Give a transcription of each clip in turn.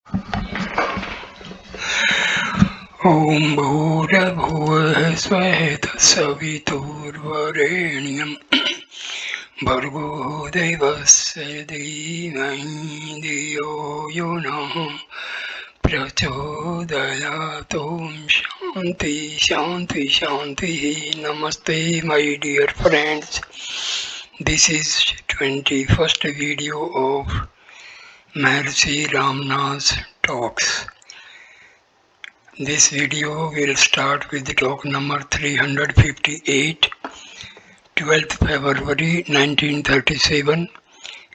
ॐ भूर्भुवः स्वः तत्सवितुर्वरेण्यं भर्गो देवस्य धीमहि धियो यो नः प्रचोदयात् ॐ शान्ति शान्ति शान्तिः. Namaste my dear friends. This is 21st video of Maharshi Ramana's talks. This video will start with talk number 358, 12th February 1937,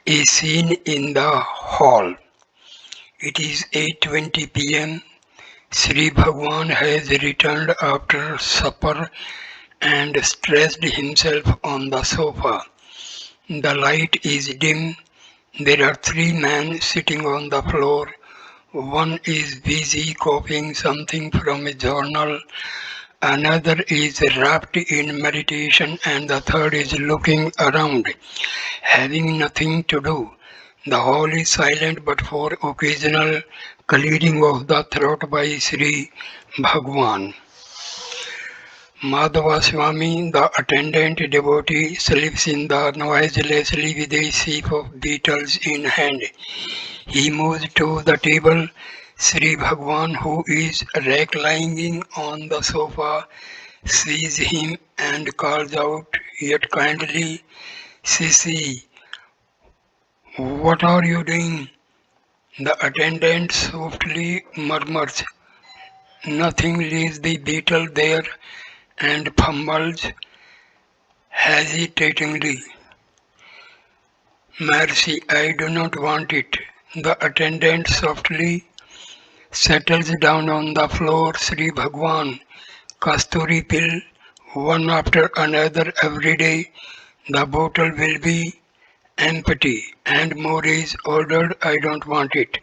a scene in the hall. It is 8:20 p.m. Sri Bhagwan has returned after supper and stretched himself on the sofa. The light is dim. There are three men sitting on the floor. One is busy copying something from a journal, another is wrapped in meditation, and the third is looking around, having nothing to do. The hall is silent but for occasional clearing of the throat by Sri Bhagwan. Madhava Swami, the attendant devotee, sleeps in the noiselessly with a sheaf of beetles in hand. He moves to the table. Sri Bhagwan, who is reclining on the sofa, sees him and calls out, yet kindly, Sisi, what are you doing? The attendant softly murmurs, nothing, leaves the beetle there and fumbles hesitatingly. Mercy, I do not want it. The attendant softly settles down on the floor. Sri Bhagwan, Kasturi pill, one after another every day. The bottle will be empty and more is ordered. I don't want it.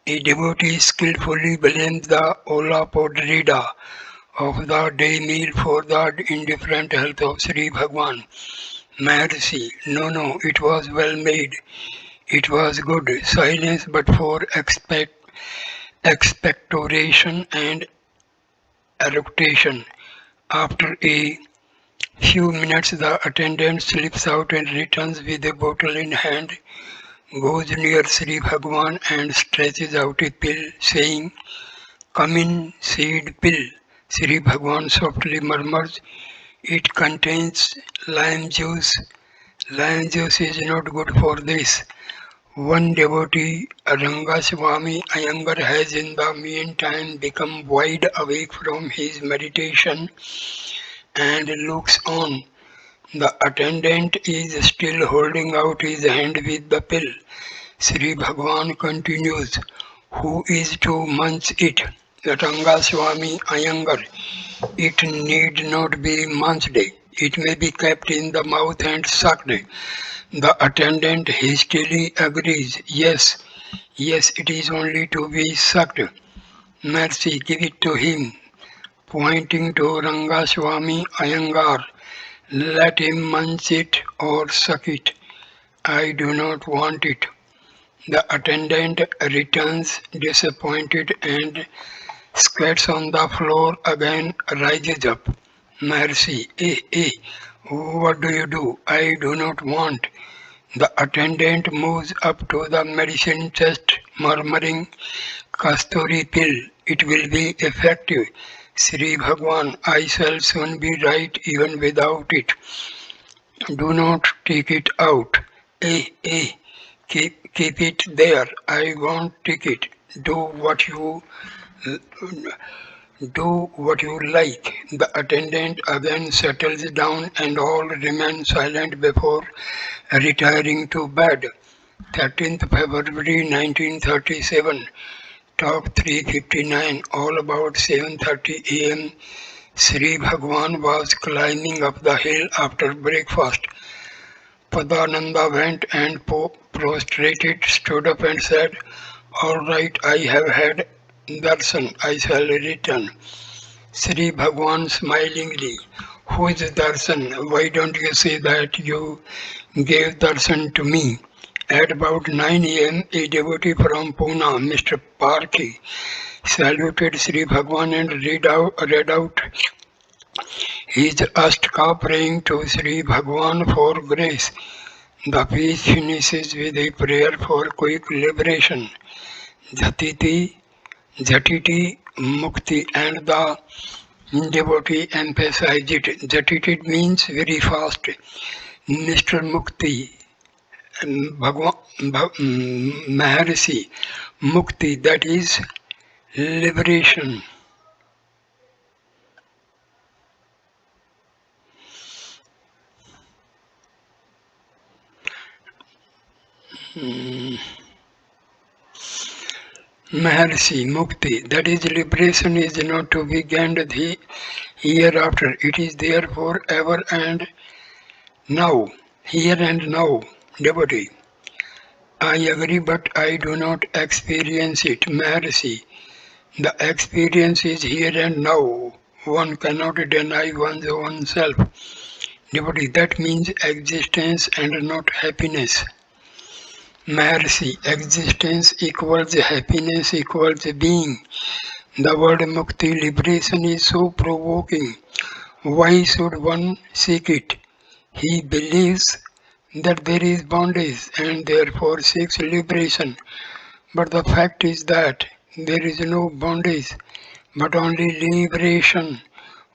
A devotee skillfully blends the Ola Podrida of the day meal for the indifferent health of Sri Bhagwan. Mercy, no, it was well made. It was good. Silence but for expectoration and eructation. After a few minutes, the attendant slips out and returns with a bottle in hand, goes near Sri Bhagwan and stretches out a pill, saying, come in, seed pill. Sri Bhagwan softly murmurs, it contains lime juice. Lime juice is not good for this. One devotee, Rangaswami Iyengar, has in the meantime become wide awake from his meditation and looks on. The attendant is still holding out his hand with the pill. Sri Bhagwan continues, who is to munch it? Rangaswami Iyengar, it need not be munched. It may be kept in the mouth and sucked. The attendant hastily agrees, yes, it is only to be sucked. Mercy, give it to him. Pointing to Rangaswami Iyengar, let him munch it or suck it. I do not want it. The attendant returns disappointed and squats on the floor again, rises up. Mercy, what do you do? I do not want. The attendant moves up to the medicine chest, murmuring, Kasturi pill, it will be effective. Sri Bhagwan, I shall soon be right even without it. Do not take it out. Keep it there. I won't take it. Do what you like. The attendant again settles down and all remain silent before retiring to bed. 13th February 1937. Talk 359. All about 7:30 a.m. Sri Bhagwan was climbing up the hill after breakfast. Padananda went and prostrated, stood up and said, all right, I have had darshan, I shall return. Sri Bhagwan smilingly, who is darshan? Why don't you say that you gave darshan to me? At about 9 a.m., a devotee from Pune, Mr. Parki, saluted Sri Bhagwan and read out his Ashtaka, praying to Sri Bhagwan for grace. The piece finishes with a prayer for quick liberation. Jatiti, Jatiti, Mukti, and the devotee emphasized it. Jatiti means very fast. Mr. Mukti, Bhagwan, Maharshi, Mukti, that is liberation. Maharshi, Mukti, that is liberation is not to be gained hereafter. It is there forever and now. Here and now, devotee. I agree, but I do not experience it. Maharshi, the experience is here and now. One cannot deny one's own self. Devotee, that means existence and not happiness. Maharshi, existence equals happiness equals being. The word mukti, liberation, is so provoking. Why should one seek it? He believes that there is bondage and therefore seeks liberation. But the fact is that there is no bondage, but only liberation.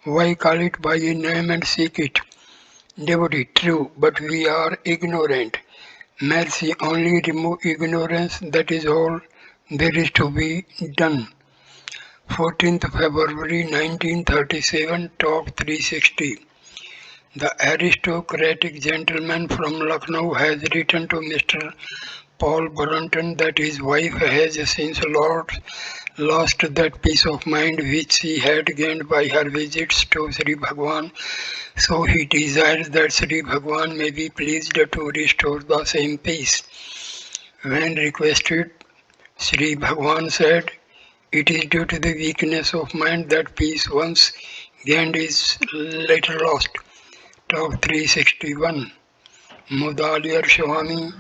Why call it by a name and seek it? Devotee, true, but we are ignorant. Mercy only remove ignorance, that is all there is to be done. 14th February 1937, Talk 360. The aristocratic gentleman from Lucknow has written to Mr. Paul Brunton that his wife has since lost that peace of mind which she had gained by her visits to Sri Bhagwan, so he desires that Sri Bhagwan may be pleased to restore the same peace. When requested, Sri Bhagwan said, it is due to the weakness of mind that peace once gained is later lost. Talk 361. Mudaliar Swami,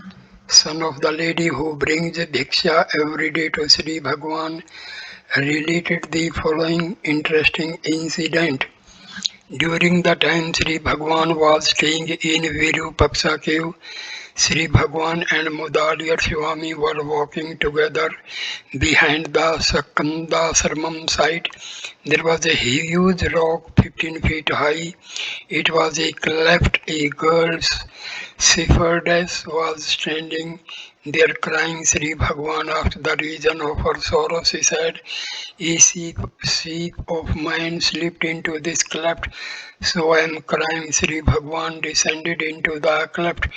son of the lady who brings bhiksha every day to Sri Bhagwan, related the following interesting incident. During the time Sri Bhagwan was staying in Virupaksha cave, Sri Bhagwan and Mudaliar Swami were walking together behind the Sakandasramam site. There was a huge rock 15 feet high. It was a cleft. A girl's shepherdess was standing there crying. Sri Bhagwan asked the reason of her sorrow. She said, a sheep of mine slipped into this cleft, so I am crying. Sri Bhagwan descended into the cleft,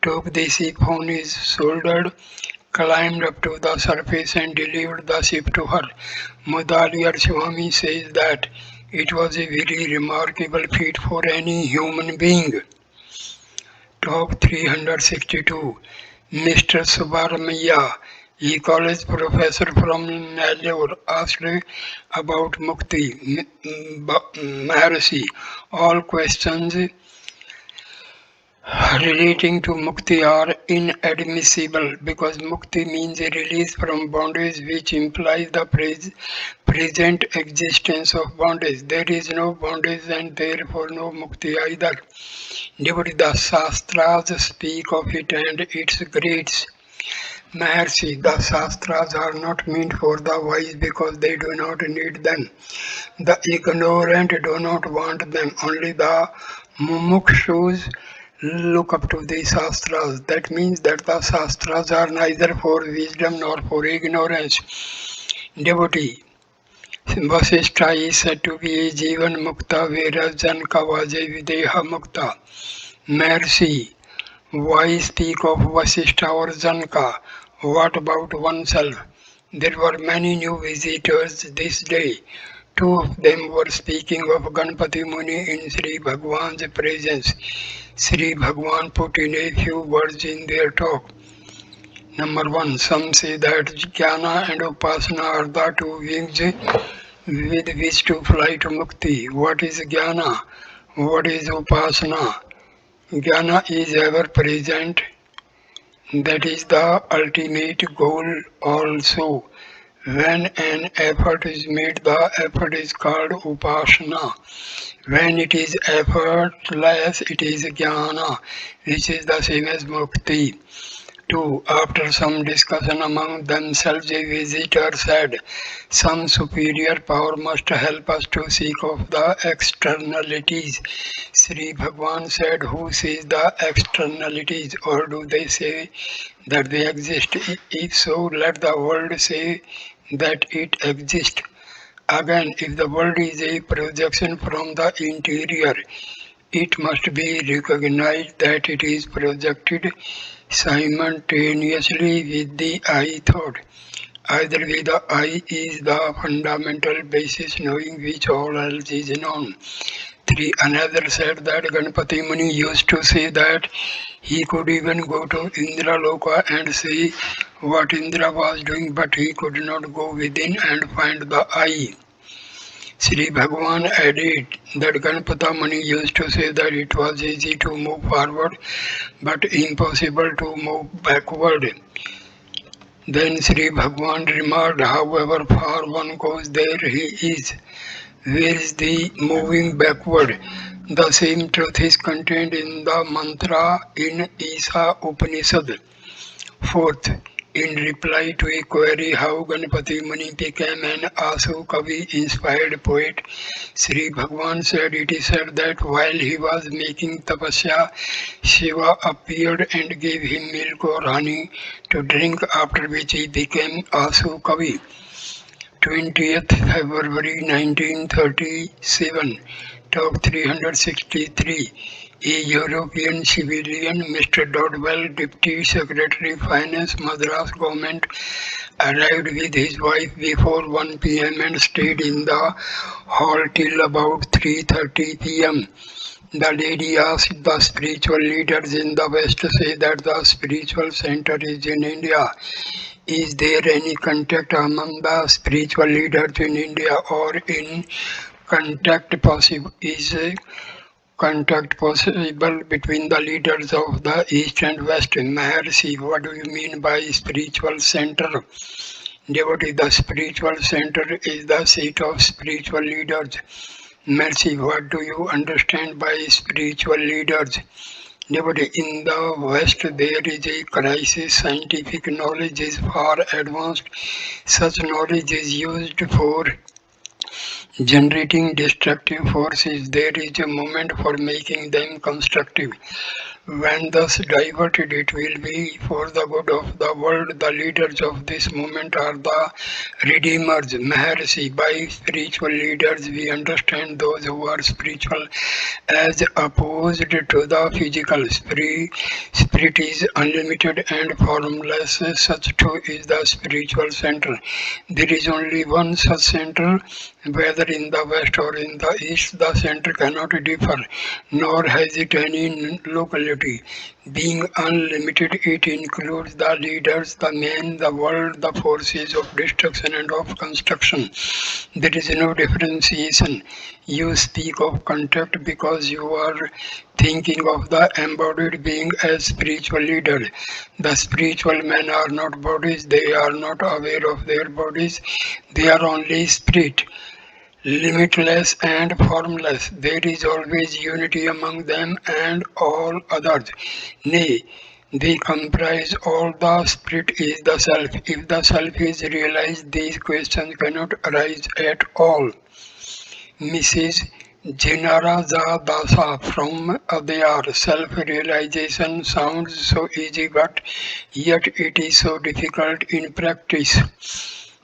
took the sheep on his shoulder, climbed up to the surface and delivered the sheep to her. Mudaliar Swami says that it was a very remarkable feat for any human being. Talk 362. Mr. Subbaramaya, a college professor from Nellore, asked about Mukti, Maharshi. All questions relating to mukti are inadmissible because mukti means a release from bondage, which implies the present existence of bondage. There is no bondage and therefore no mukti either. Devotee, the Shastras speak of it and its grades. Maharshi, the Shastras are not meant for the wise because they do not need them. The ignorant do not want them. Only the mumukshus look up to the Shastras. That means that the Shastras are neither for wisdom nor for ignorance. Devotee, Vasishtha is said to be a Jivan Mukta, whereas Janka was a Videha Mukta. Maharshi, why speak of Vasishtha or Janka? What about oneself? There were many new visitors this day. Two of them were speaking of Ganpati Muni in Sri Bhagwan's presence. Sri Bhagwan put in a few words in their talk. Number one, some say that Jnana and Upasana are the two wings with which to fly to Mukti. What is Jnana? What is Upasana? Jnana is ever present That is the ultimate goal also. When an effort is made, the effort is called upasana. When it is effortless, it is jnana, which is the same as mukti. 2. After some discussion among themselves, a visitor said, some superior power must help us to seek of the externalities. Sri Bhagwan said, who sees the externalities, or do they say that they exist? If so, let the world say that it exists. Again, if the world is a projection from the interior, it must be recognized that it is projected simultaneously with the I thought. Either way, the I is the fundamental basis knowing which all else is known. 3. Another said that Ganpati Muni used to say that he could even go to Indra Loka and see what Indra was doing, but he could not go within and find the I. Sri Bhagavan added that Ganpata Muni used to say that it was easy to move forward but impossible to move backward. Then Sri Bhagavan remarked, however far one goes, there he is. Where is the moving backward? The same truth is contained in the mantra in Isa Upanishad. Fourth, in reply to a query how Ganpati Muni became an Asu Kavi inspired poet, Sri Bhagwan said it is said that while he was making tapasya, Shiva appeared and gave him milk or honey to drink, after which he became Asu Kavi. 20th February 1937, Talk 363. A European civilian, Mr. Dodwell, Deputy Secretary Finance, Madras Government, arrived with his wife before 1 p.m. and stayed in the hall till about 3:30 p.m. The lady asked the spiritual leaders in the West say that the spiritual center is in India. Is there any contact among the spiritual leaders in India, or in contact possible? Is contact possible between the leaders of the East and West? Maharshi, what do you mean by spiritual center? Devotee, the spiritual center is the seat of spiritual leaders. Mercy, what do you understand by spiritual leaders? Devotee, in the West there is a crisis. Scientific knowledge is far advanced. Such knowledge is used for generating destructive forces. There is a moment for making them constructive. When thus diverted, it will be for the good of the world. The leaders of this movement are the redeemers. Maharshi, by spiritual leaders, we understand those who are spiritual as opposed to the physical. Spirit is unlimited and formless. Such too is the spiritual center. There is only one such center. Whether in the West or in the East, the center cannot differ, nor has it any locality. Being unlimited, it includes the leaders, the men, the world, the forces of destruction and of construction. There is no differentiation. You speak of contact because you are thinking of the embodied being as spiritual leader. The spiritual men are not bodies, they are not aware of their bodies, they are only spirit. Limitless and formless, there is always unity among them and all others. Nay, they comprise all. The spirit is the self. If the self is realized, these questions cannot arise at all. Mrs. Jinaraja Dasa from Adyar. Self-realization sounds so easy, but yet it is so difficult in practice.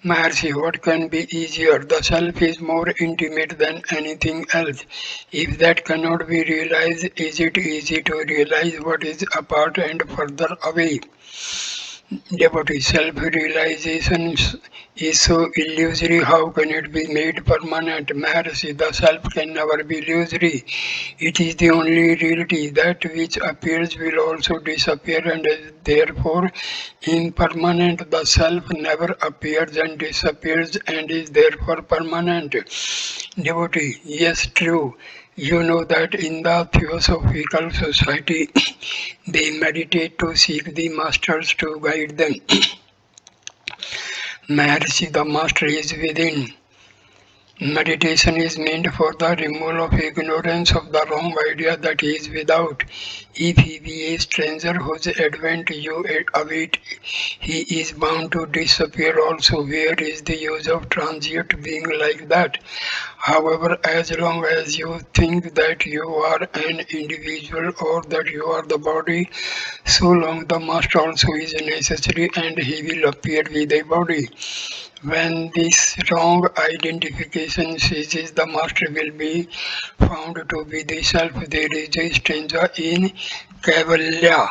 Maharshi, what can be easier? The self is more intimate than anything else. If that cannot be realized, is it easy to realize what is apart and further away? Devotee, self-realization is so illusory, how can it be made permanent? Maharshi, the self can never be illusory. It is the only reality. That which appears will also disappear and is therefore impermanent. The self never appears and disappears and is therefore permanent. Devotee, yes, true. You know that in the Theosophical Society they meditate to seek the masters to guide them. Maharshi, the master is within. Meditation is meant for the removal of ignorance of the wrong idea that he is without. If he be a stranger whose advent you await, he is bound to disappear also. Where is the use of transient being like that? However, as long as you think that you are an individual or that you are the body, so long the master also is necessary and he will appear with a body. When this wrong identification ceases, the master will be found to be the self. There is a stanza in Kaivalya.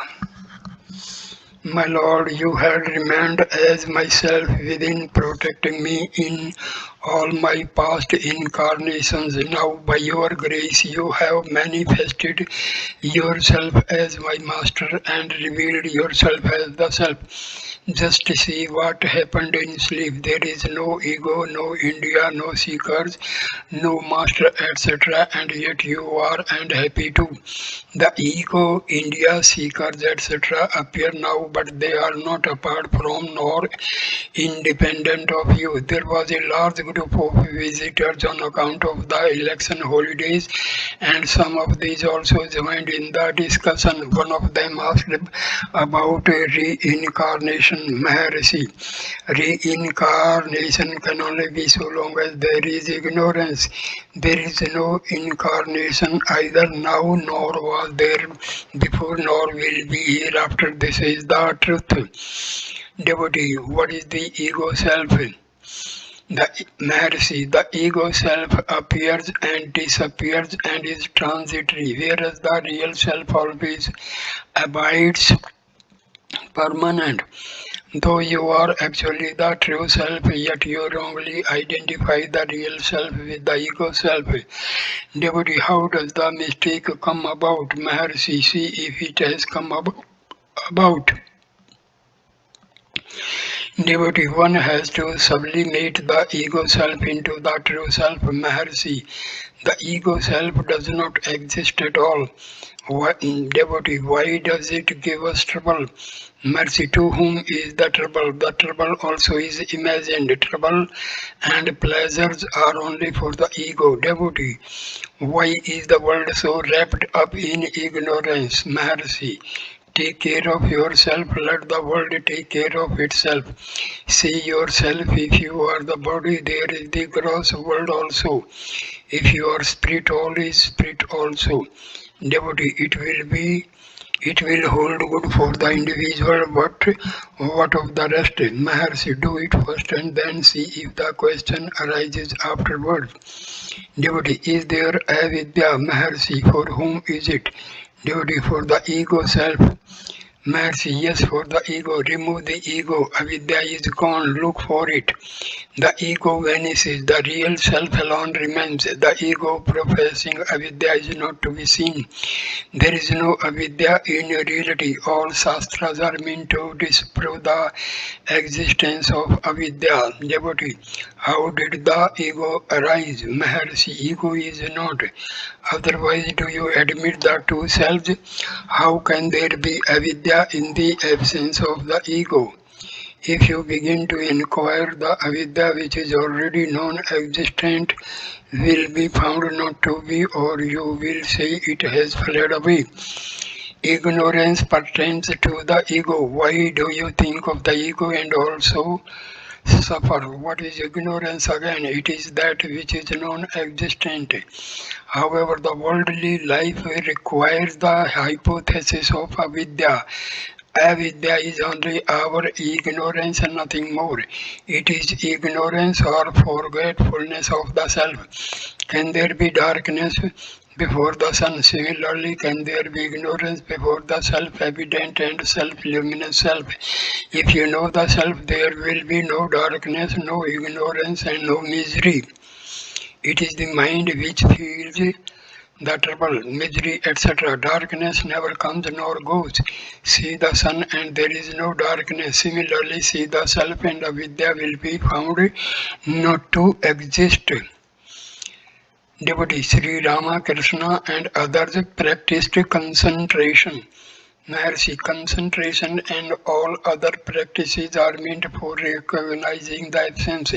My Lord, you have remained as myself within, protecting me in all my past incarnations. Now, by your grace, you have manifested yourself as my master and revealed yourself as the self. Just see what happened in sleep. There is no ego, no India, no seekers, no master, etc. And yet you are and happy too. The ego, India, seekers, etc. appear now, but they are not apart from nor independent of you. There was a large group of visitors on account of the election holidays, and some of these also joined in the discussion. One of them asked about reincarnation. Maharshi, reincarnation can only be so long as there is ignorance. There is no incarnation either now, nor was there before, nor will be hereafter. This is the truth. Devotee, what is the ego self? The Maharshi, the ego self appears and disappears and is transitory, whereas the real self always abides permanent. Though you are actually the true self, yet you wrongly identify the real self with the ego self. Devotee, how does the mistake come about? Maharshi, see if it has come about. Devotee, one has to sublimate the ego self into the true self. Maharshi, the ego self does not exist at all. Devotee, why does it give us trouble? Mercy, to whom is the trouble? The trouble also is imagined. Trouble and pleasures are only for the ego. Devotee, why is the world so wrapped up in ignorance? Maharshi, take care of yourself, let the world take care of itself. See yourself, if you are the body, there is the gross world also. If you are spirit, all is spirit also. Devotee, it will hold good for the individual, but what of the rest? Maharshi, do it first and then see if the question arises afterwards. Devotee, is there avidya? Maharshi, for whom is it? Devotee, for the ego self. Mercy, yes, for the ego. Remove the ego. Avidya is gone. Look for it. The ego vanishes. The real self alone remains. The ego professing avidya is not to be seen. There is no avidya in reality. All shastras are meant to disprove the existence of avidya. Devotee, how did the ego arise? Maharshi, ego is not. Otherwise, do you admit the two selves? How can there be avidya in the absence of the ego? If you begin to inquire, the avidya which is already non-existent will be found not to be, or you will say it has fled away. Ignorance pertains to the ego. Why do you think of the ego and also suffer? What is ignorance again? It is that which is non-existent. However, the worldly life requires the hypothesis of avidya. Avidya is only our ignorance and nothing more. It is ignorance or forgetfulness of the self. Can there be darkness before the sun? Similarly, can there be ignorance before the self-evident and self-luminous self? If you know the self, there will be no darkness, no ignorance, and no misery. It is the mind which feels the trouble, misery, etc. Darkness never comes nor goes. See the sun and there is no darkness. Similarly, see the self and avidya will be found not to exist. Devotee Sri Ramakrishna and others practiced concentration. Maharshi, concentration and all other practices are meant for recognizing the absence,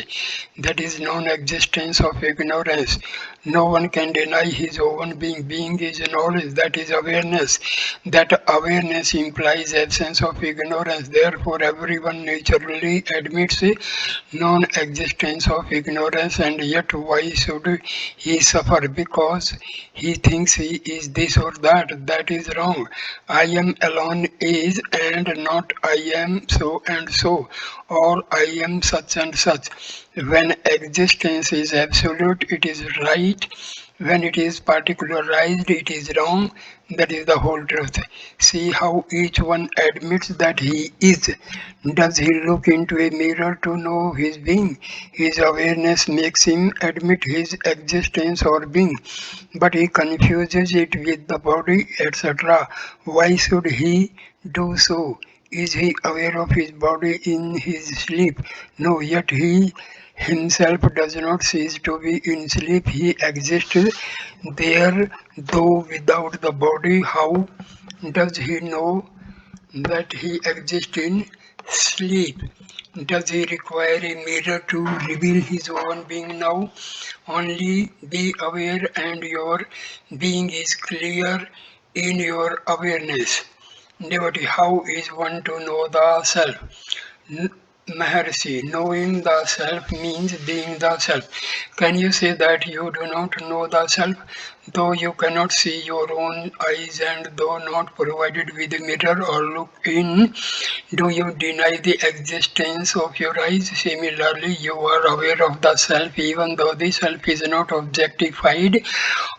that is, non-existence of ignorance. No one can deny his own being. Being is knowledge, that is awareness. That awareness implies absence of ignorance. Therefore, everyone naturally admits non-existence of ignorance, and yet why should he suffer? Because he thinks he is this or that. That is wrong. I am alone is and not I am so and so, or I am such and such. When existence is absolute, it is right. When it is particularized, it is wrong. That is the whole truth. See how each one admits that he is. Does he look into a mirror to know his being? His awareness makes him admit his existence or being, but he confuses it with the body, etc. Why should he do so? Is he aware of his body in his sleep? No, yet he himself does not cease to be in sleep. He exists there, though without the body. How does he know that he exists in sleep? Does he require a mirror to reveal his own being now? Only be aware, and your being is clear in your awareness. Devotee, how is one to know the self? Maharshi, knowing the self means being the self. Can you say that you do not know the self, though you cannot see your own eyes and though not provided with a mirror or look in? Do you deny the existence of your eyes? Similarly, you are aware of the self even though the self is not objectified.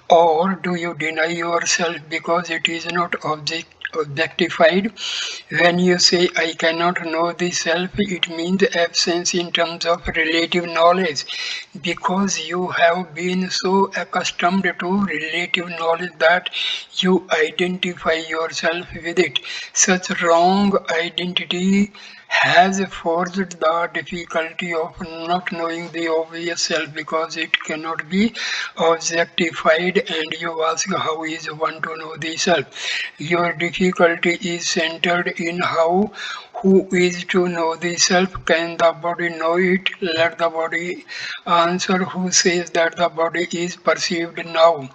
Or do you deny yourself because it is not objectified? When you say I cannot know the self, it means absence in terms of relative knowledge, because you have been so accustomed to relative knowledge that you identify yourself with it. Such wrong identity has forged the difficulty of not knowing the obvious self, because it cannot be objectified, and you ask how is one to know the self. Your difficulty is centered in how who is to know the self. Can the body know it? Let the body answer. Who says that the body is perceived now?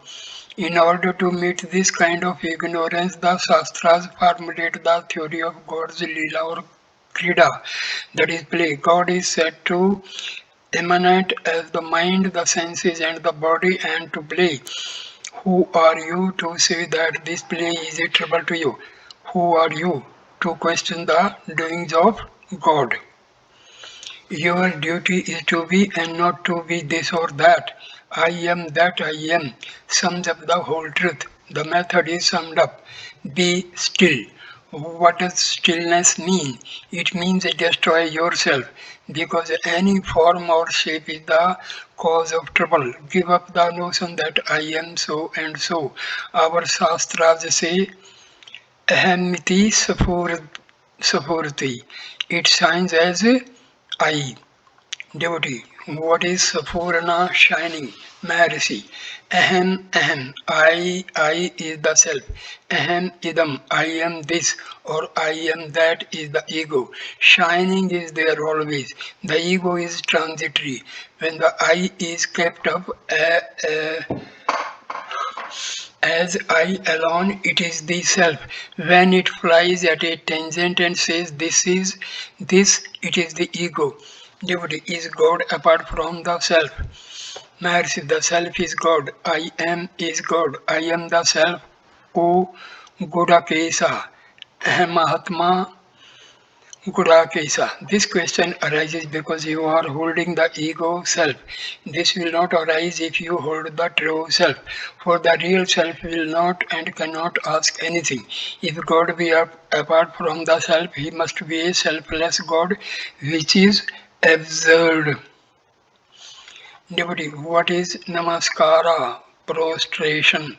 In order to meet this kind of ignorance, the Shastras formulate the theory of God's Leela or Krida, that is play. God is said to emanate as the mind, the senses, and the body, and to play. Who are you to say that this play is a trouble to you? Who are you to question the doings of God? Your duty is to be and not to be this or that. I am that I am sums up the whole truth. The method is summed up. Be still. What does stillness mean? It means destroy yourself, because any form or shape is the cause of trouble. Give up the notion that I am so and so. Our Shastras say Ahimiti Sapurti. It shines as I. Devotee, what is Sapurna shining? Maharshi, Aham, I is the self. Aham idam, I am this or I am that is the ego. Shining is there always. The ego is transitory. When the I is kept up as I alone, it is the self. When it flies at a tangent and says this is this, it is the ego. Devotee, is God apart from the self? Maharshi, the self is God. I am is God. I am the self. O Gudakesa. Mahatma Gudakesa. This question arises because you are holding the ego self. This will not arise if you hold the true self. For the real self will not and cannot ask anything. If God be apart from the self, he must be a selfless God, which is absurd. Devotee, what is namaskara? Prostration.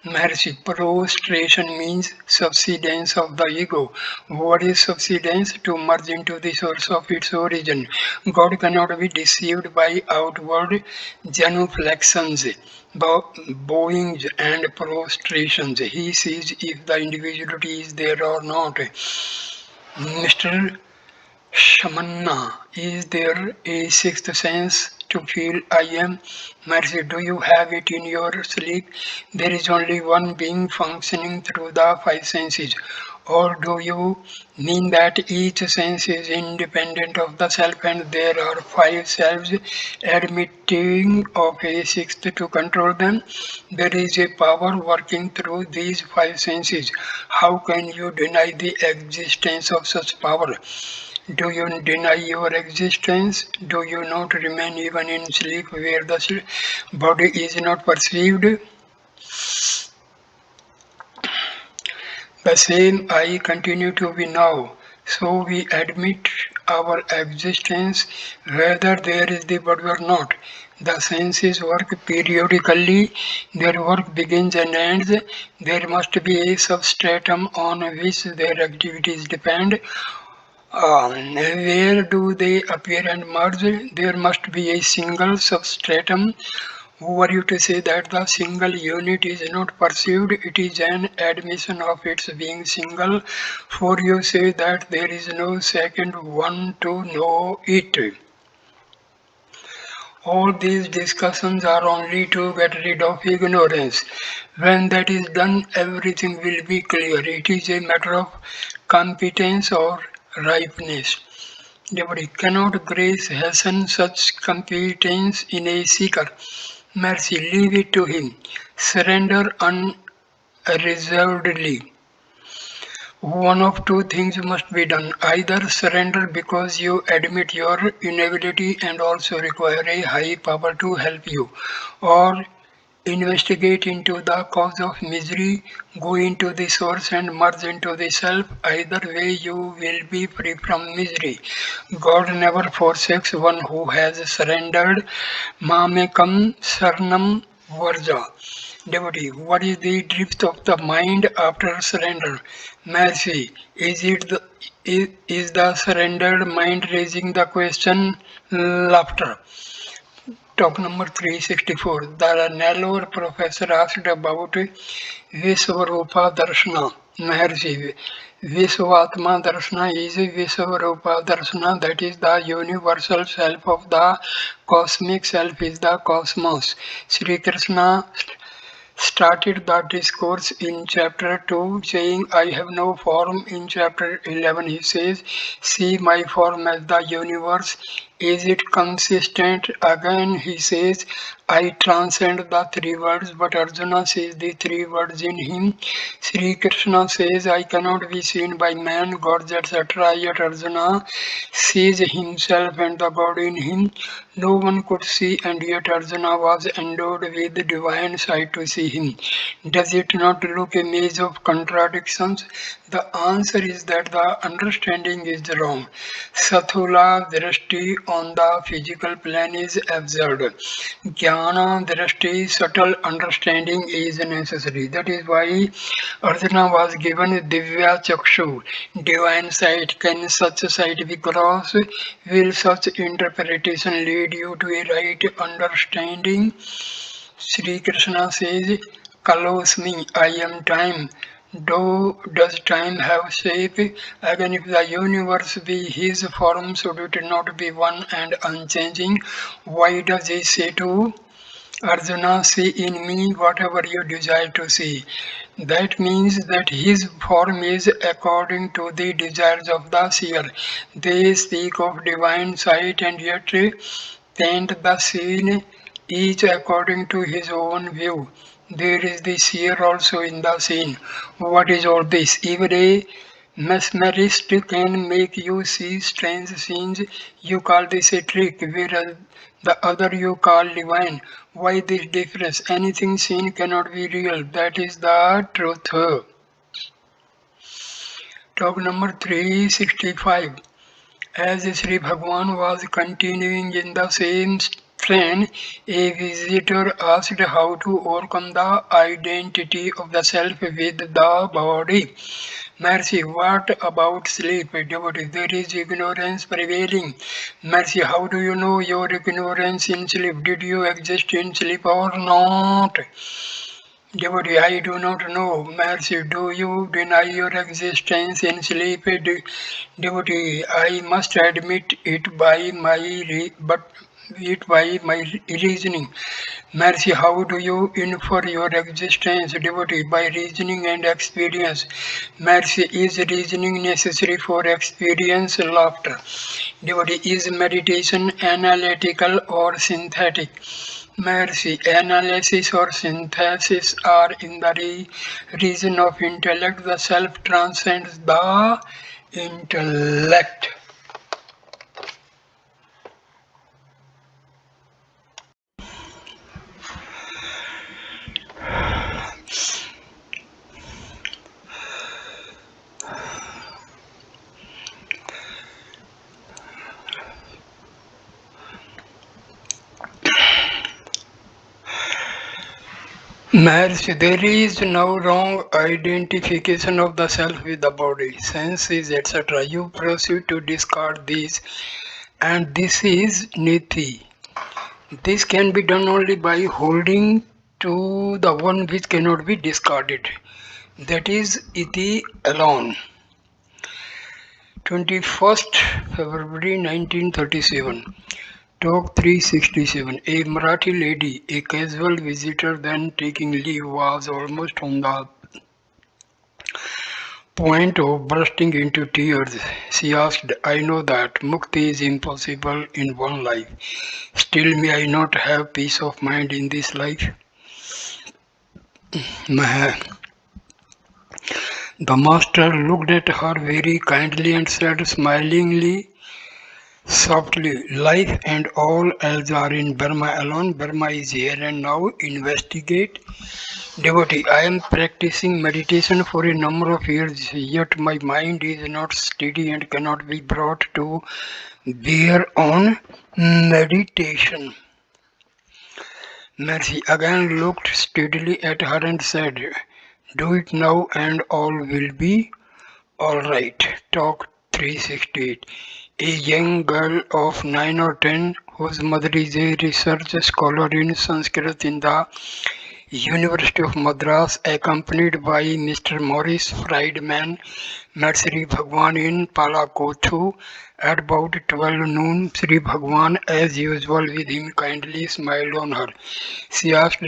Maharshi, prostration means subsidence of the ego. What is subsidence? To merge into the source of its origin. God cannot be deceived by outward genuflections, bowings, and prostrations. He sees if the individuality is there or not. Mr. Shamanna, is there a sixth sense to feel I am? Mercy, do you have it in your sleep? There is only one being functioning through the five senses. Or do you mean that each sense is independent of the self and there are five selves admitting of a sixth to control them? There is a power working through these five senses. How can you deny the existence of such power? Do you deny your existence? Do you not remain even in sleep where the body is not perceived? The same I continue to be now. So we admit our existence whether there is the body or not. The senses work periodically, their work begins and ends. There must be a substratum on which their activities depend. Where do they appear and merge? There must be a single substratum. Who are you to say that the single unit is not perceived? It is an admission of its being single, for you say that there is no second one to know it. All these discussions are only to get rid of ignorance. When that is done, everything will be clear. It is a matter of competence or ripeness. Devotee cannot grace hasten such competence in a seeker. Mercy, leave it to him. Surrender unreservedly. One of two things must be done. Either surrender because you admit your inability and also require a high power to help you, or investigate into the cause of misery, go into the source and merge into the self. Either way, you will be free from misery. God never forsakes one who has surrendered. Mamekam Sarnam Varja. Devotee, what is the drift of the mind after surrender? Mercy, is the surrendered mind raising the question? Laughter. Talk number 364. The Nellore professor asked about Visvarupa Darshana. Maharshi, Visvatma Darshana is Visvarupa Darshana, that is the universal self of the cosmic self is the cosmos. Sri Krishna started the discourse in chapter 2 saying, I have no form. In chapter 11 he says, see my form as the universe. Is it consistent? Again he says, I transcend the three words, but Arjuna sees the three words in him. Sri Krishna says, I cannot be seen by man, gods, etc. Yet Arjuna sees himself and the God in him. No one could see, and yet Arjuna was endowed with divine sight to see him. Does it not look a maze of contradictions? The answer is that the understanding is wrong. Sathula drishti on the physical plane is absurd. Jnana drishti, subtle understanding, is necessary. That is why Arjuna was given Divya Chakshu, divine sight. Can such sight be crossed? Will such interpretation lead you to a right understanding? Sri Krishna says, Kalosmi, I am time. Does time have shape? Again, if the universe be his form, should it not be one and unchanging? Why does he say to Arjuna, see in me whatever you desire to see? That means that his form is according to the desires of the seer. They speak of divine sight and yet paint the scene each according to his own view. There is the seer also in the scene. What is all this? Even a mesmerist can make you see strange scenes. You call this a trick, whereas the other you call divine. Why this difference? Anything seen cannot be real. That is the truth. Talk number 365. As Sri Bhagwan was continuing in the same train, a visitor asked how to overcome the identity of the self with the body. Mercy, what about sleep? Devotee, there is ignorance prevailing. Mercy, how do you know your ignorance in sleep? Did you exist in sleep or not? Devotee, I do not know. Mercy, do you deny your existence in sleep? Devotee, I must admit it by my reasoning. Mercy, how do you infer your existence? Devotee, by reasoning and experience. Mercy, is reasoning necessary for experience? Laughter. Devotee, is meditation analytical or synthetic? Mercy, analysis or synthesis are in the region of intellect. The self transcends the intellect. Mercy, there is no wrong identification of the self with the body, senses, etc. You proceed to discard these, and this is niti. This can be done only by holding to the one which cannot be discarded. That is iti alone. 21st February 1937. Talk 367. A Marathi lady, a casual visitor then taking leave, was almost on the point of bursting into tears. She asked, I know that mukti is impossible in one life. Still, may I not have peace of mind in this life? The master looked at her very kindly and said smilingly, softly, life and all else are in Burma alone. Burma is here and now. Investigate. Devotee, I am practicing meditation for a number of years, yet my mind is not steady and cannot be brought to bear on meditation. Mercy again looked steadily at her and said, do it now and all will be alright. Talk 368. A young girl of 9 or 10 whose mother is a research scholar in Sanskrit in the University of Madras, accompanied by Mr. Morris Friedman, met Sri Bhagwan in Palakothu at about 12 noon. Sri Bhagwan, as usual with him, kindly smiled on her. She asked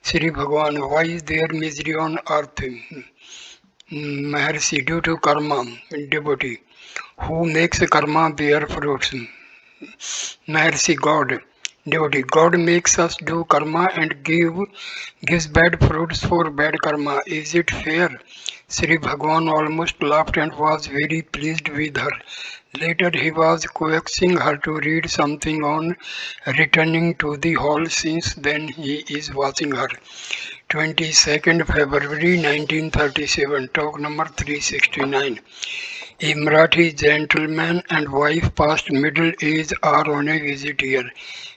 Sri Bhagwan, why is there misery on earth? Maharshi, due to karma, devotee. Who makes karma bear fruits? Maharshi, God. Devotee, God makes us do karma and gives bad fruits for bad karma. Is it fair? Sri Bhagwan almost laughed and was very pleased with her. Later he was coaxing her to read something on returning to the hall. Since then he is watching her. 22nd February 1937, talk number 369. A Marathi gentleman and wife past middle age are on a visit here.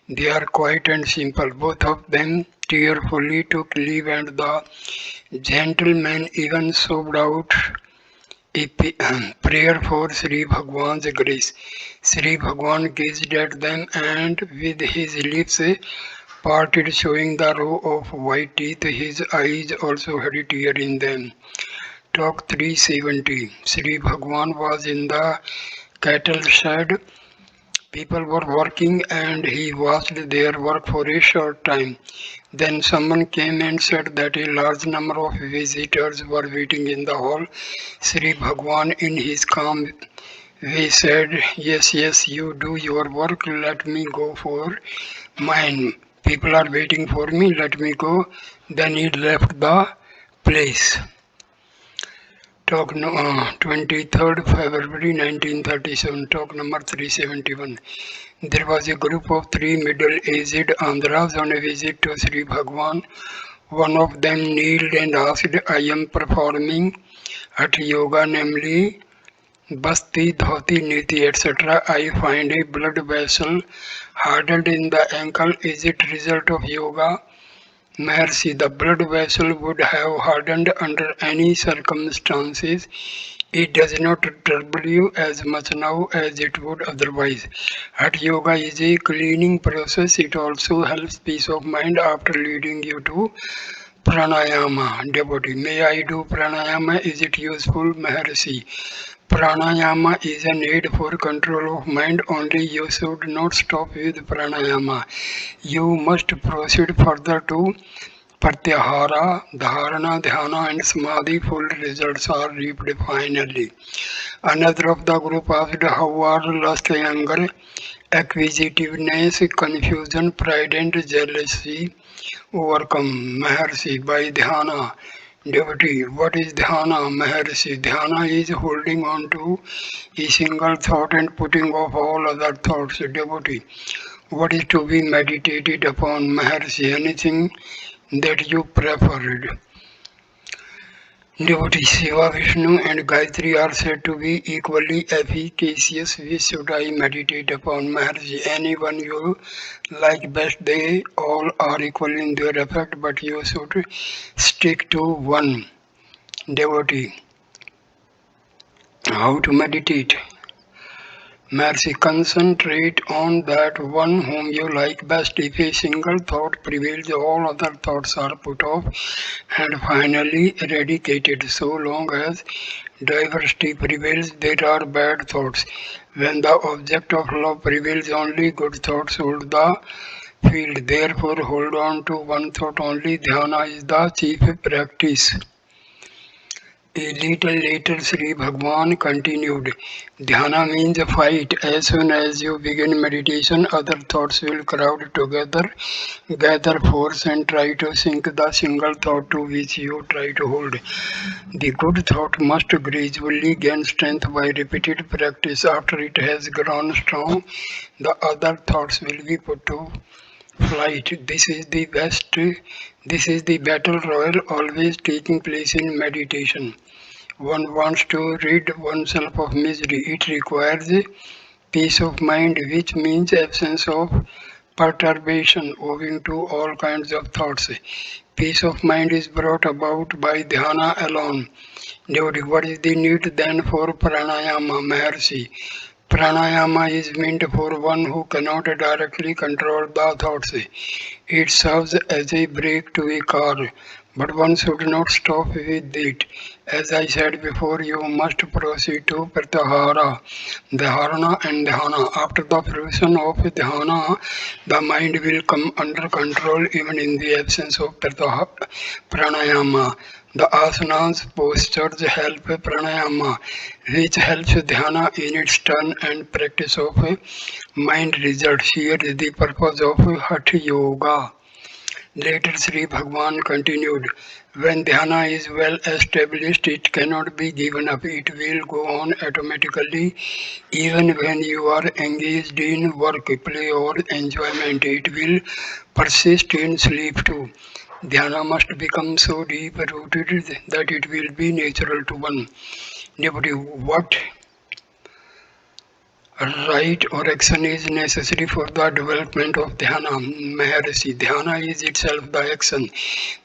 They are quiet and simple. Both of them tearfully took leave, and the gentleman even sobbed out a prayer for Sri Bhagwan's grace. Sri Bhagwan gazed at them and with his lips parted, showing the row of white teeth. His eyes also had a tear in them. Talk 370. Sri Bhagwan was in the cattle shed. People were working and he watched their work for a short time. Then someone came and said that a large number of visitors were waiting in the hall. Sri Bhagwan in his calm way said, yes, yes, you do your work, let me go for mine. People are waiting for me, let me go. Then he left the place. Talk 23rd February 1937, talk number 371. There was a group of three middle-aged Andhras on a visit to Sri Bhagwan. One of them kneeled and asked, I am performing at yoga, namely Basti, dhoti, niti, etc. I find a blood vessel hardened in the ankle. Is it result of yoga? Maharshi, the blood vessel would have hardened under any circumstances. It does not trouble you as much now as it would otherwise. Hatha yoga is a cleaning process. It also helps peace of mind after leading you to pranayama. Devotee, may I do pranayama? Is it useful? Maharshi, pranayama is an aid for control of mind only. You should not stop with pranayama. You must proceed further to Pratyahara, Dharana, Dhyana, and Samadhi. Full results are reaped finally. Another of the group asked how are lust, anger, acquisitiveness, confusion, pride, and jealousy overcome. Maharshi, by Dhyana. Devotee, what is Dhyana? Maharshi, Dhyana is holding on to a single thought and putting off all other thoughts. Devotee, what is to be meditated upon? Maharshi, anything that you preferred. Devotees Shiva, Vishnu and Gayatri are said to be equally efficacious. Which should I meditate upon? Maharshi, anyone you like best. They all are equal in their effect, but you should stick to one. Devotee, how to meditate? Mercy, concentrate on that one whom you like best. If a single thought prevails, all other thoughts are put off and finally eradicated. So long as diversity prevails, there are bad thoughts. When the object of love prevails, only good thoughts hold the field. Therefore, hold on to one thought only. Dhyana is the chief practice. A little later, Sri Bhagwan continued, Dhyana means a fight. As soon as you begin meditation, other thoughts will crowd together, gather force, and try to sink the single thought to which you try to hold. The good thought must gradually gain strength by repeated practice. After it has grown strong, the other thoughts will be put to flight. This is the battle royal always taking place in meditation. One wants to rid oneself of misery. It requires peace of mind, which means absence of perturbation owing to all kinds of thoughts. Peace of mind is brought about by dhyana alone. Devotee, what is the need then for pranayama? Maharshi, pranayama is meant for one who cannot directly control the thoughts. It serves as a brake to a car, but one should not stop with it. As I said before, you must proceed to Pratyahara, Dharana and Dhyana. After the fruition of Dhyana, the mind will come under control even in the absence of Pranayama. The asanas, postures help pranayama, which helps dhyana in its turn, and practice of mind results. Here is the purpose of Hatha Yoga. Later Sri Bhagwan continued, when dhyana is well established, it cannot be given up. It will go on automatically even when you are engaged in work, play or enjoyment. It will persist in sleep too. Dhyana must become so deep rooted that it will be natural to one. Devotee, what right or action is necessary for the development of dhyana? Maharshi, dhyana is itself the action,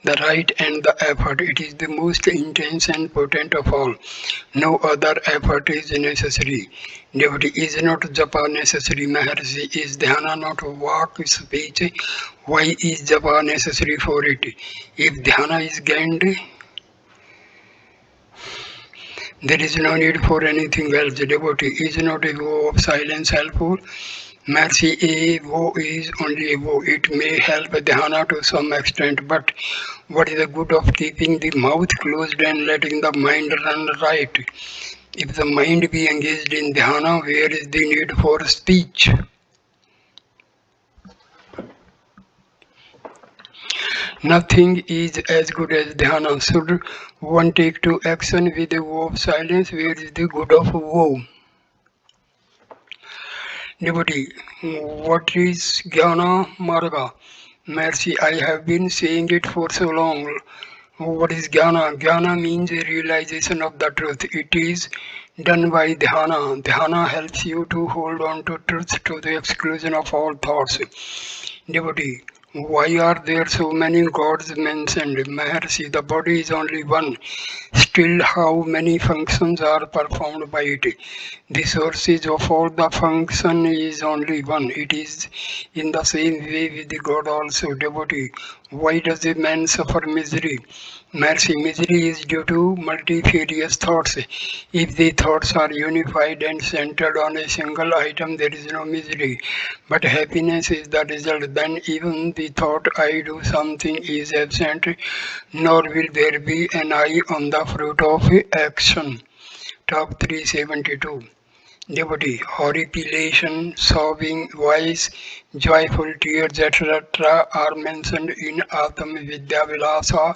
the right and the effort. It is the most intense and potent of all. No other effort is necessary. Devotee, is not japa necessary? Maharshi, is dhyana not walk, speech? Why is japa necessary for it? If dhyana is gained, there is no need for anything else. Devotee, is not a vow of silence helpful? Mercy, a vow is only a vow. It may help dhyana to some extent, but what is the good of keeping the mouth closed and letting the mind run right? If the mind be engaged in dhyana, where is the need for speech? Nothing is as good as dhyana. Should one take to action with a vow of silence? Where is the good of vow? Devotee, what is Jnana Marga? Mercy, I have been saying it for so long. What is jnana? Jnana means a realization of the truth. It is done by dhyana. Dhyana helps you to hold on to truth to the exclusion of all thoughts. Devotee, why are there so many gods mentioned? Maharshi, the body is only one. Still, how many functions are performed by it? The sources of all the function is only one. It is in the same way with the God also. Devotee, why does a man suffer misery? Mercy, misery is due to multifarious thoughts. If the thoughts are unified and centered on a single item, there is no misery. But happiness is the result. Then even the thought I do something is absent, nor will there be an eye on the fruit of action. Top 372. Devotee, horripilation, sobbing, voice, joyful tears, etc. are mentioned in Atam Vidya Vilasa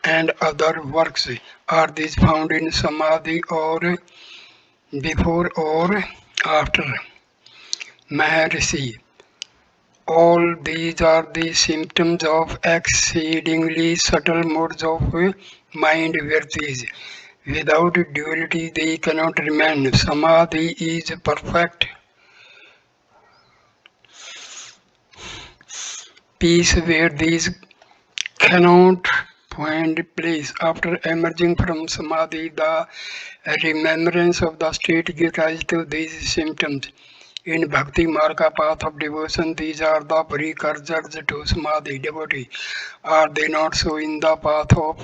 and other works. Are these found in Samadhi or before or after? Maharshi, all these are the symptoms of exceedingly subtle modes of mind virtues. Without duality, they cannot remain. Samadhi is perfect peace where these cannot find place. After emerging from Samadhi, the remembrance of the state gives rise to these symptoms. In Bhakti Marga path of devotion, these are the precursors to Samadhi. Devotee, are they not so in the path of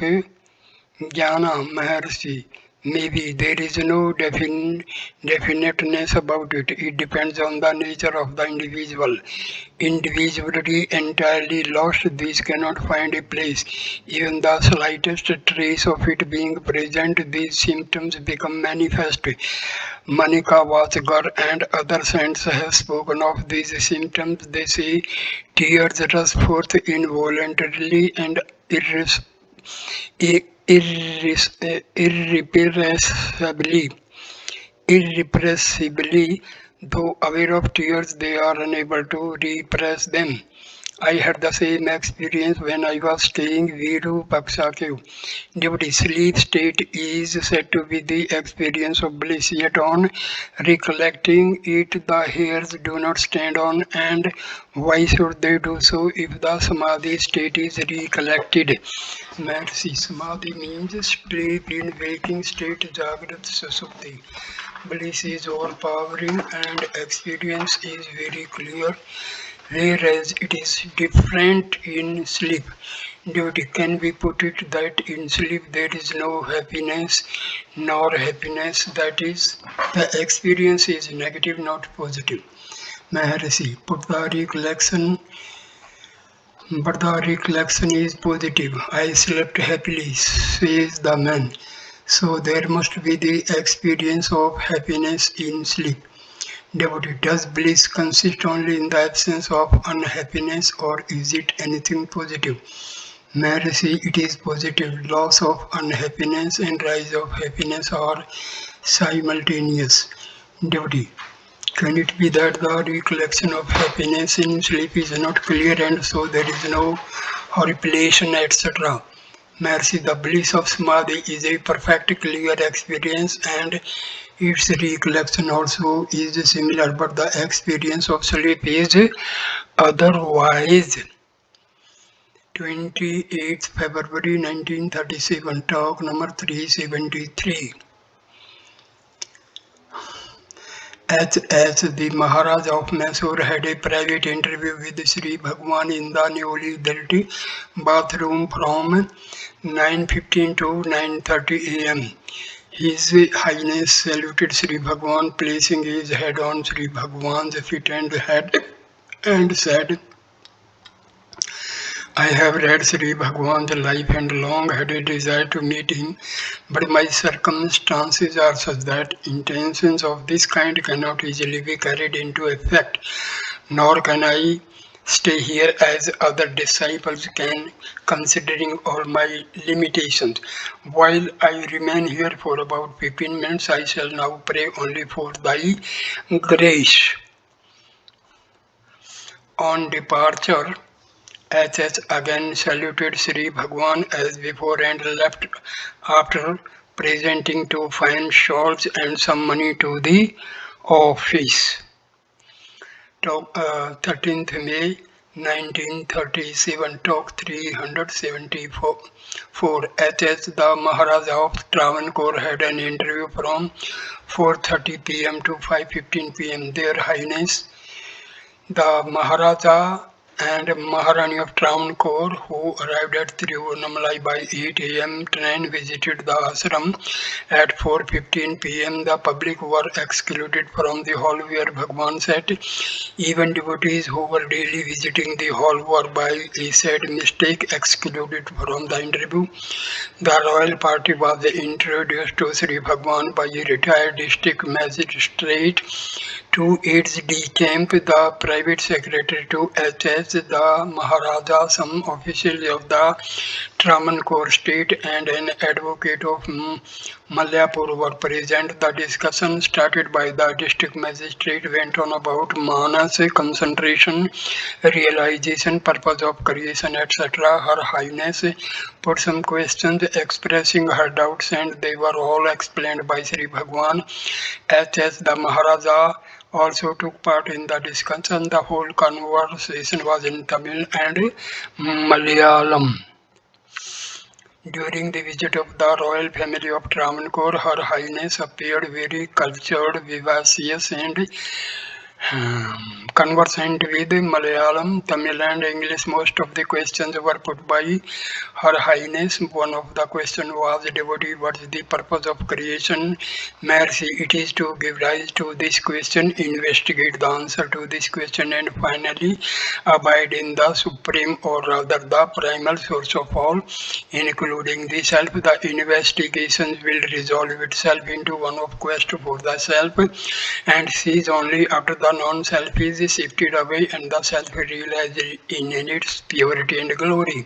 Jnana, Maharshi? Maybe there is no definiteness about it. It depends on the nature of the individual. Individuality entirely lost, these cannot find a place. Even the slightest trace of it being present, these symptoms become manifest. Manika Vachgar and other saints have spoken of these symptoms. They say tears rush forth involuntarily and irrepressibly. Irrepressibly, though aware of tears, they are unable to repress them. I had the same experience when I was staying Virupaksha cave. Devotee, sleep state is said to be the experience of bliss, yet on recollecting it, the hairs do not stand on, and why should they do so if the samadhi state is recollected? Mercy, samadhi means sleep in waking state, Jagrat Susupti. Bliss is overpowering and experience is very clear, whereas it is different in sleep. Duty can we put it that in sleep there is no happiness nor happiness, that is, the experience is negative, not positive. Maharshi, put the recollection, but the recollection is positive. I slept happily, says the man. So there must be the experience of happiness in sleep. Devotee, does bliss consist only in the absence of unhappiness or is it anything positive? Maharshi, it is positive. Loss of unhappiness and rise of happiness are simultaneous. Devotee, can it be that the recollection of happiness in sleep is not clear and so there is no horripilation, etc.? Mercy, the bliss of Samadhi is a perfect clear experience and its recollection also is similar, but the experience of sleep is otherwise. 28th February 1937, talk number 373. As the Maharaj of Mysore had a private interview with Sri Bhagwan in the newly built bathroom from 9:15 to 9:30 am. His Highness saluted Sri Bhagwan, placing his head on Sri Bhagwan's feet and head and said, I have read Sri Bhagwan's life and long had a desire to meet him, but my circumstances are such that intentions of this kind cannot easily be carried into effect, nor can I stay here as other disciples can, considering all my limitations. While I remain here for about 15 minutes, I shall now pray only for thy grace. On departure, HS again saluted Sri Bhagwan as before and left after presenting two fine shawls and some money to the office. 13th May 1937, talk 374. HS, the Maharaja of Travancore, had an interview from 4:30 p.m. to 5:15 p.m. Their Highness the Maharaja and Maharani of Travancore, who arrived at Tiruvannamalai by 8 a.m. train, visited the ashram at 4:15 p.m. The public were excluded from the hall where Bhagwan sat. Even devotees who were daily visiting the hall were by a sad mistake excluded from the interview. The royal party was introduced to Sri Bhagwan by a retired district magistrate. Two aides de camp, the private secretary to HS, the Maharaja, some officials of the Travancore state, and an advocate of Malayapur were present. The discussion started by the district magistrate went on about manas, concentration, realization, purpose of creation, etc. Her Highness put some questions expressing her doubts, and they were all explained by Sri Bhagwan. HS, the Maharaja, also took part in the discussion. The whole conversation was in Tamil and Malayalam. During the visit of the royal family of Travancore, Her Highness appeared very cultured, vivacious, and conversant with Malayalam, Tamil, and English. Most of the questions were put by Her Highness. One of the questions was, devotee, what is the purpose of creation? Maharshi, it is to give rise to this question, investigate the answer to this question, and finally abide in the supreme, or rather the primal source of all, including the self. The investigation will resolve itself into one of quest for the self, and cease only after the non-self is shifted away and the self realized in its purity and glory.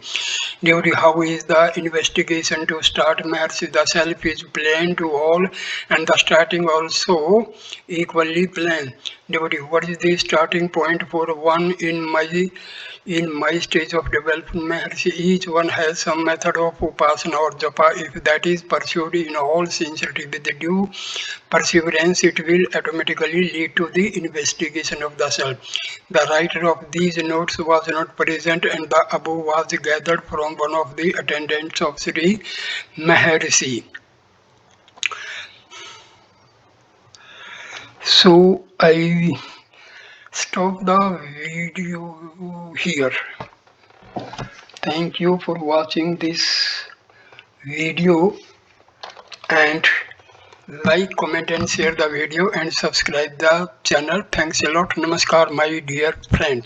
Devotee, how is the investigation to start? Maharshi, the self is plain to all and the starting also equally plain. Devotee, what is the starting point for one in my stage of development? Maharshi, each one has some method of upasana or japa. If that is pursued in all sincerity with due perseverance, it will automatically lead to the investigation of the self. The writer of these notes was not present, and the above was gathered from one of the attendants of Sri Maharshi. So I stop the video here. Thank you for watching this video, and like, comment and share the video and subscribe the channel. Thanks a lot. Namaskar, my dear friends.